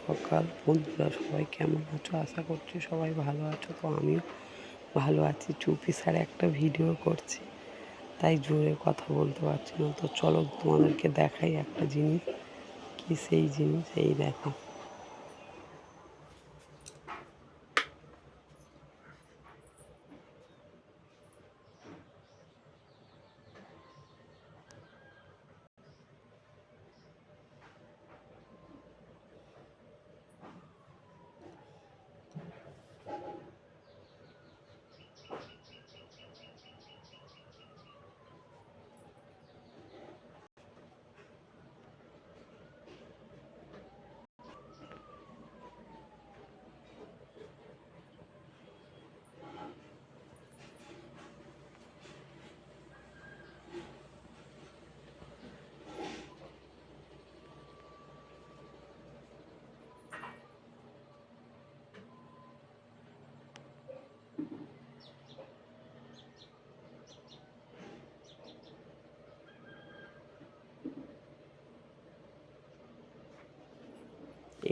সকাল। বন্ধুরা সবাই কেমন আছো? আশা করছি সবাই ভালো আছো। তো আমিও ভালো আছি। চুপি সারে একটা ভিডিও করছি, তাই জোরে কথা বলতে পারছি না। তো চলো তোমাদেরকে দেখাই একটা জিনিস। কি সেই জিনিস? এই দেখো,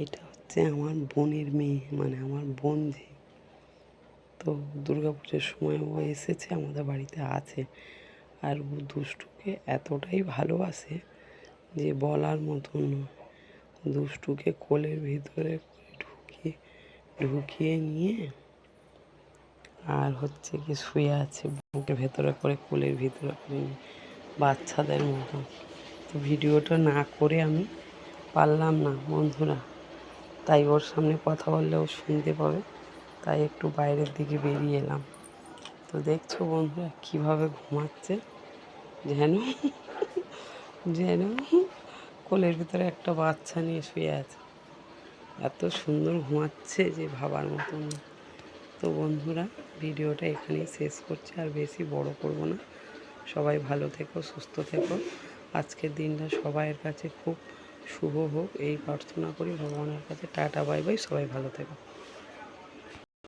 এটা হচ্ছে আমার বোনের মেয়ে, মানে আমার বোন যে। তো দুর্গাপুজোর সময় ও এসেছে, আমাদের বাড়িতে আছে। আর ও দুষ্টুকে এতটাই ভালোবাসে যে বলার মতন নয়। দুষ্টুকে কোলের ভিতরে ঢুকিয়ে ঢুকিয়ে নিয়ে আর হচ্ছে কি শুয়ে আছে বুকের ভেতরে করে, কোলের ভিতরে করে নিয়ে, বাচ্চাদের মতন। তো ভিডিওটা না করে আমি পারলাম না বন্ধুরা, তাই ওর সামনে কথা বললে ও শুনতে পাবে, তাই একটু বাইরের দিকে বেরিয়ে এলাম। তো দেখছো বন্ধুরা কীভাবে ঘুমাচ্ছে, যেন যেন কোলের ভিতরে একটা বাচ্চা নিয়ে শুয়ে আছে। এত সুন্দর ঘুমাচ্ছে যে ভাবার মতন। তো বন্ধুরা ভিডিওটা এখানেই শেষ করছি, আর বেশি বড় করব না। সবাই ভালো থেকো, সুস্থ থেকো। আজকের দিনটা সবাইয়ের কাছে খুব শুভ হোক এই প্রার্থনা করি ভগবানের কাছে। টাটা, বাই বাই, সবাই ভালো থেকো।